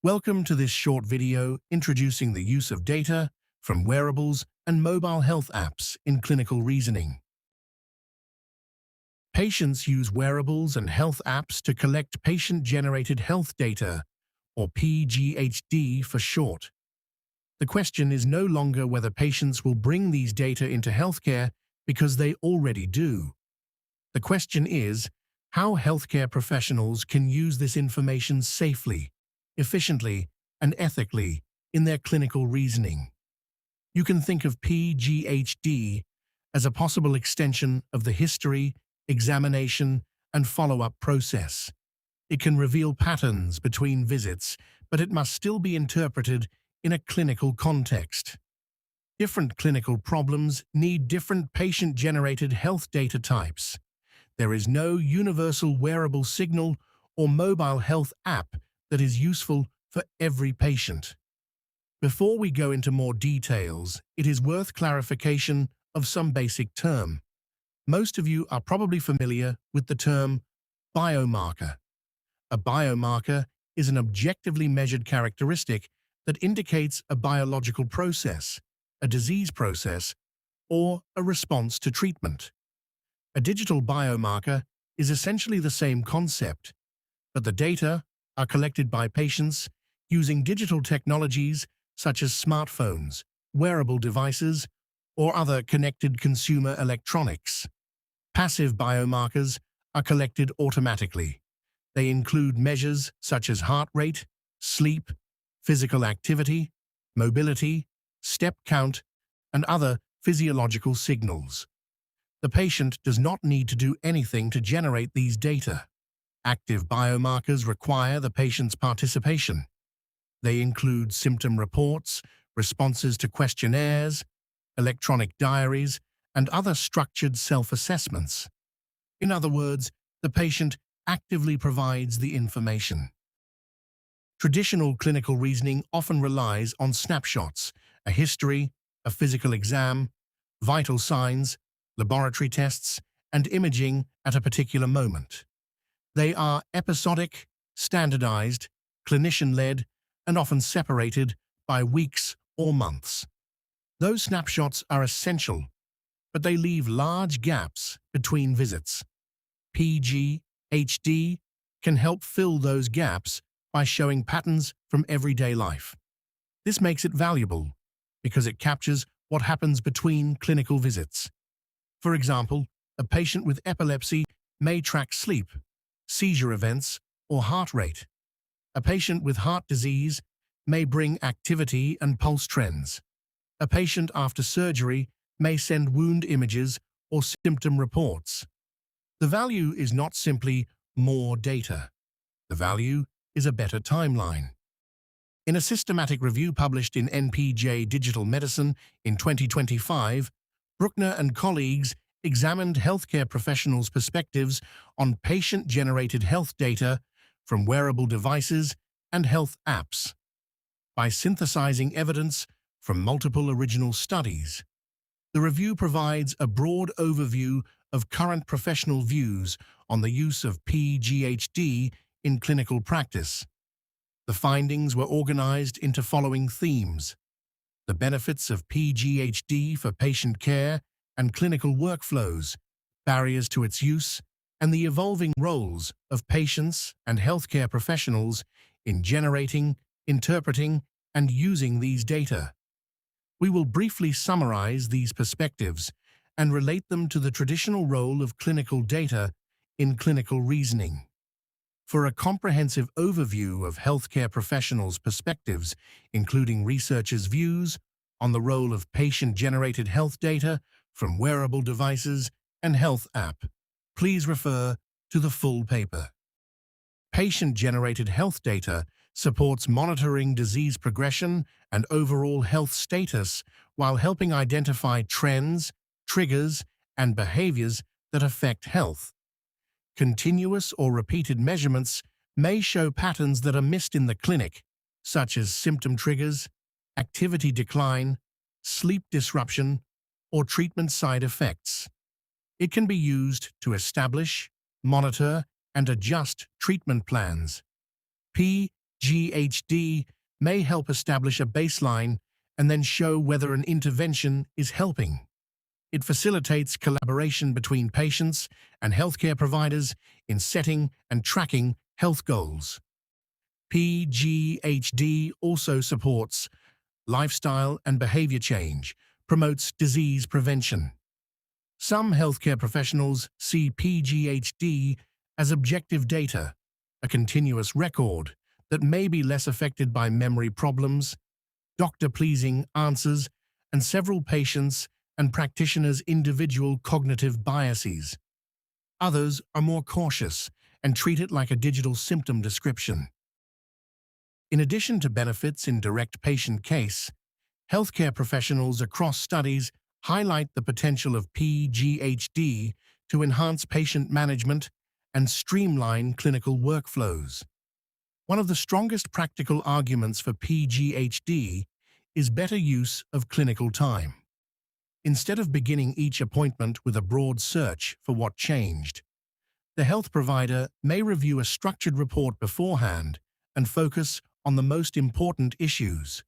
Welcome to this short video introducing the use of data from wearables and mobile health apps in clinical reasoning. Patients use wearables and health apps to collect patient-generated health data, or PGHD for short. The question is no longer whether patients will bring these data into healthcare because they already do. The question is how healthcare professionals can use this information safely, efficiently, and ethically in their clinical reasoning. You can think of PGHD as a possible extension of the history, examination, and follow-up process. It can reveal patterns between visits, but it must still be interpreted in a clinical context. Different clinical problems need different patient-generated health data types. There is no universal wearable signal or mobile health app that is useful for every patient. Before we go into more details, it is worth clarification of some basic term. Most of you are probably familiar with the term biomarker. A biomarker is an objectively measured characteristic that indicates a biological process, a disease process, or a response to treatment. A digital biomarker is essentially the same concept, but the data are collected by patients using digital technologies such as smartphones, wearable devices, or other connected consumer electronics. Passive biomarkers are collected automatically. They include measures such as heart rate, sleep, physical activity, mobility, step count, and other physiological signals. The patient does not need to do anything to generate these data. Active biomarkers require the patient's participation. They include symptom reports, responses to questionnaires, electronic diaries, and other structured self-assessments. In other words, the patient actively provides the information. Traditional clinical reasoning often relies on snapshots, a history, a physical exam, vital signs, laboratory tests, and imaging at a particular moment. They are episodic, standardized, clinician-led, and often separated by weeks or months. Those snapshots are essential, but they leave large gaps between visits. PGHD can help fill those gaps by showing patterns from everyday life. This makes it valuable because it captures what happens between clinical visits. For example, a patient with epilepsy may track sleep, seizure events, or heart rate. A patient with heart disease may bring activity and pulse trends. A patient after surgery may send wound images or symptom reports. The value is not simply more data. The value is a better timeline. In a systematic review published in NPJ Digital Medicine in 2025, Bruckner and colleagues examined healthcare professionals' perspectives on patient-generated health data from wearable devices and health apps. By synthesizing evidence from multiple original studies, the review provides a broad overview of current professional views on the use of PGHD in clinical practice. The findings were organized into following themes: the benefits of PGHD for patient care and clinical workflows, barriers to its use, and the evolving roles of patients and healthcare professionals in generating, interpreting, and using these data. We will briefly summarize these perspectives and relate them to the traditional role of clinical data in clinical reasoning. For a comprehensive overview of healthcare professionals' perspectives, including researchers' views on the role of patient-generated health data from wearable devices and health app, please refer to the full paper. Patient-generated health data supports monitoring disease progression and overall health status while helping identify trends, triggers, and behaviors that affect health. Continuous or repeated measurements may show patterns that are missed in the clinic, such as symptom triggers, activity decline, sleep disruption, or treatment side effects. It can be used to establish, monitor, and adjust treatment plans. PGHD may help establish a baseline and then show whether an intervention is helping. It facilitates collaboration between patients and healthcare providers in setting and tracking health goals. PGHD also supports lifestyle and behavior change, promotes disease prevention. Some healthcare professionals see PGHD as objective data, a continuous record that may be less affected by memory problems, doctor-pleasing answers, and several patients' and practitioners' individual cognitive biases. Others are more cautious and treat it like a digital symptom description. In addition to benefits in direct patient case, healthcare professionals across studies highlight the potential of PGHD to enhance patient management and streamline clinical workflows. One of the strongest practical arguments for PGHD is better use of clinical time. Instead of beginning each appointment with a broad search for what changed, the health provider may review a structured report beforehand and focus on the most important issues.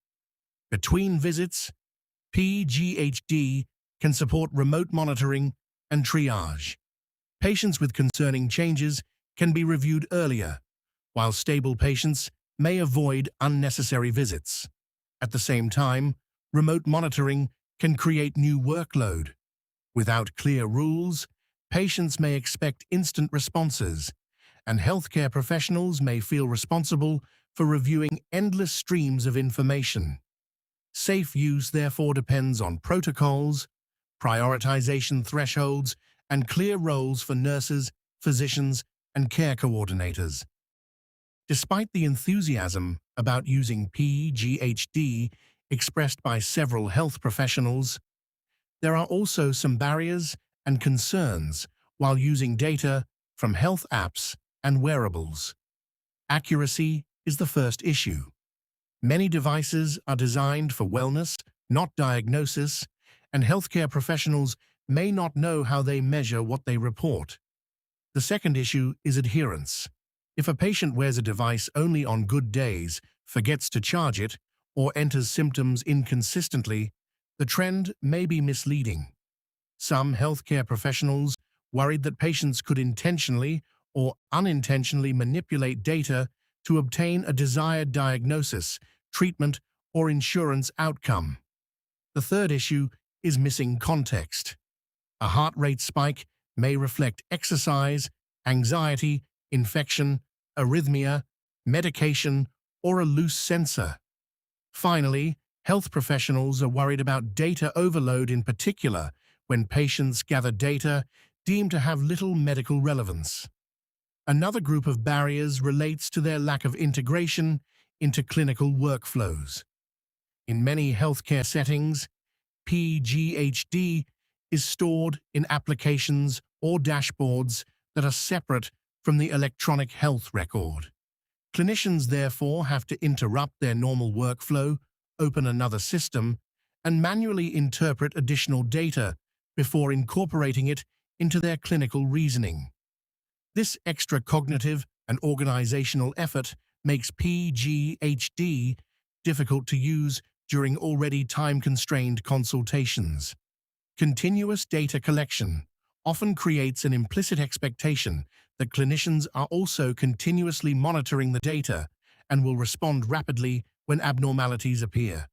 Between visits, PGHD can support remote monitoring and triage. Patients with concerning changes can be reviewed earlier, while stable patients may avoid unnecessary visits. At the same time, remote monitoring can create new workload. Without clear rules, patients may expect instant responses, and healthcare professionals may feel responsible for reviewing endless streams of information. Safe use therefore depends on protocols, prioritization thresholds, and clear roles for nurses, physicians, and care coordinators. Despite the enthusiasm about using PGHD expressed by several health professionals, there are also some barriers and concerns while using data from health apps and wearables. Accuracy is the first issue. Many devices are designed for wellness, not diagnosis, and healthcare professionals may not know how they measure what they report. The second issue is adherence. If a patient wears a device only on good days, forgets to charge it, or enters symptoms inconsistently, the trend may be misleading. Some healthcare professionals worried that patients could intentionally or unintentionally manipulate data to obtain a desired diagnosis, treatment, or insurance outcome. The third issue is missing context. A heart rate spike may reflect exercise, anxiety, infection, arrhythmia, medication, or a loose sensor. Finally, health professionals are worried about data overload, in particular when patients gather data deemed to have little medical relevance. Another group of barriers relates to their lack of integration into clinical workflows. In many healthcare settings, PGHD is stored in applications or dashboards that are separate from the electronic health record. Clinicians therefore have to interrupt their normal workflow, open another system, and manually interpret additional data before incorporating it into their clinical reasoning. This extra cognitive and organizational effort makes PGHD difficult to use during already time-constrained consultations. Continuous data collection often creates an implicit expectation that clinicians are also continuously monitoring the data and will respond rapidly when abnormalities appear.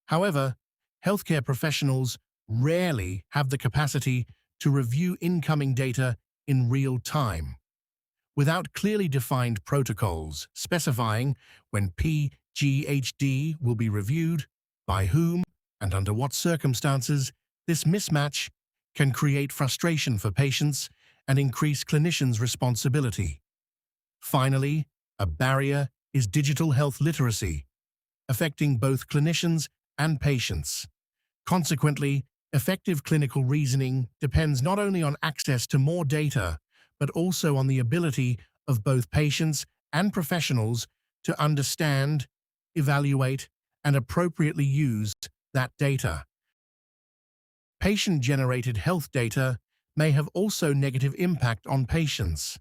However, healthcare professionals rarely have the capacity to review incoming data in real time. Without clearly defined protocols specifying when PGHD will be reviewed, by whom, and under what circumstances, this mismatch can create frustration for patients and increase clinicians' responsibility. Finally, a barrier is digital health literacy, affecting both clinicians and patients. Consequently, effective clinical reasoning depends not only on access to more data, but also on the ability of both patients and professionals to understand, evaluate, and appropriately use that data. Patient-generated health data may have also negative impact on patients.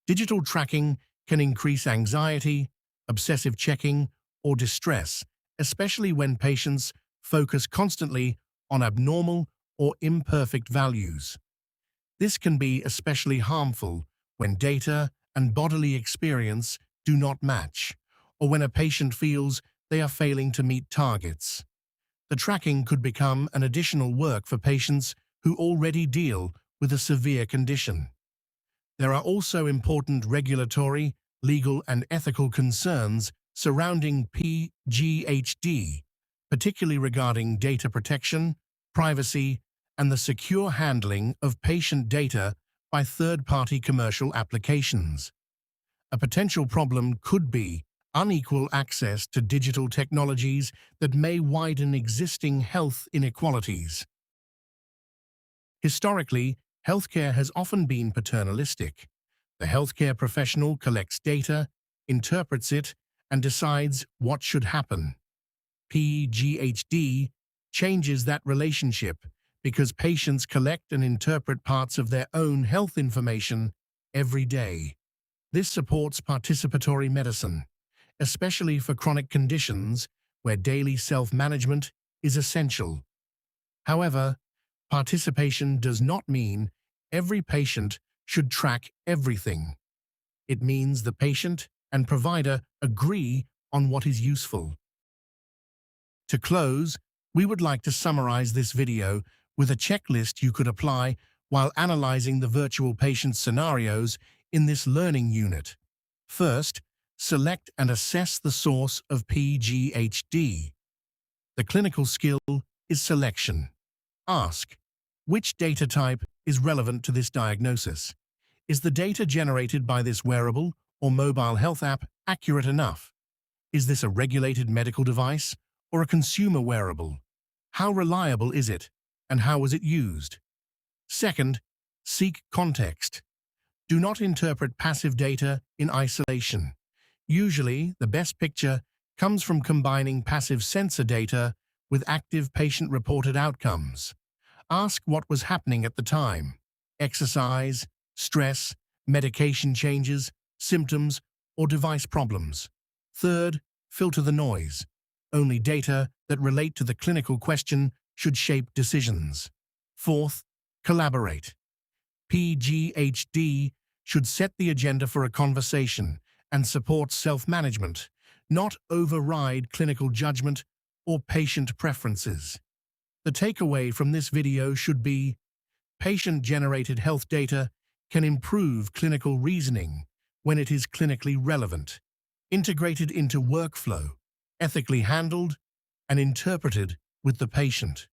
Digital tracking can increase anxiety, obsessive checking, or distress, especially when patients focus constantly on abnormal or imperfect values. This can be especially harmful when data and bodily experience do not match, or when a patient feels they are failing to meet targets. The tracking could become an additional work for patients who already deal with a severe condition. There are also important regulatory, legal, and ethical concerns surrounding PGHD, particularly regarding data protection, privacy, and the secure handling of patient data by third-party commercial applications. A potential problem could be unequal access to digital technologies that may widen existing health inequalities. Historically, healthcare has often been paternalistic. The healthcare professional collects data, interprets it, and decides what should happen. PGHD changes that relationship because patients collect and interpret parts of their own health information every day. This supports participatory medicine, especially for chronic conditions where daily self-management is essential. However, participation does not mean every patient should track everything. It means the patient and provider agree on what is useful. To close, we would like to summarize this video with a checklist you could apply while analyzing the virtual patient scenarios in this learning unit. First, select and assess the source of PGHD. The clinical skill is selection. Ask, which data type is relevant to this diagnosis? Is the data generated by this wearable or mobile health app accurate enough? Is this a regulated medical device or a consumer wearable? How reliable is it, and how was it used? Second, seek context. Do not interpret passive data in isolation. Usually, the best picture comes from combining passive sensor data with active patient-reported outcomes. Ask what was happening at the time: exercise, stress, medication changes, symptoms, or device problems. Third, filter the noise. Only data that relate to the clinical question should shape decisions. Fourth, collaborate. PGHD should set the agenda for a conversation and support self-management, not override clinical judgment or patient preferences. The takeaway from this video should be: patient-generated health data can improve clinical reasoning when it is clinically relevant, integrated into workflow, ethically handled, and interpreted with the patient.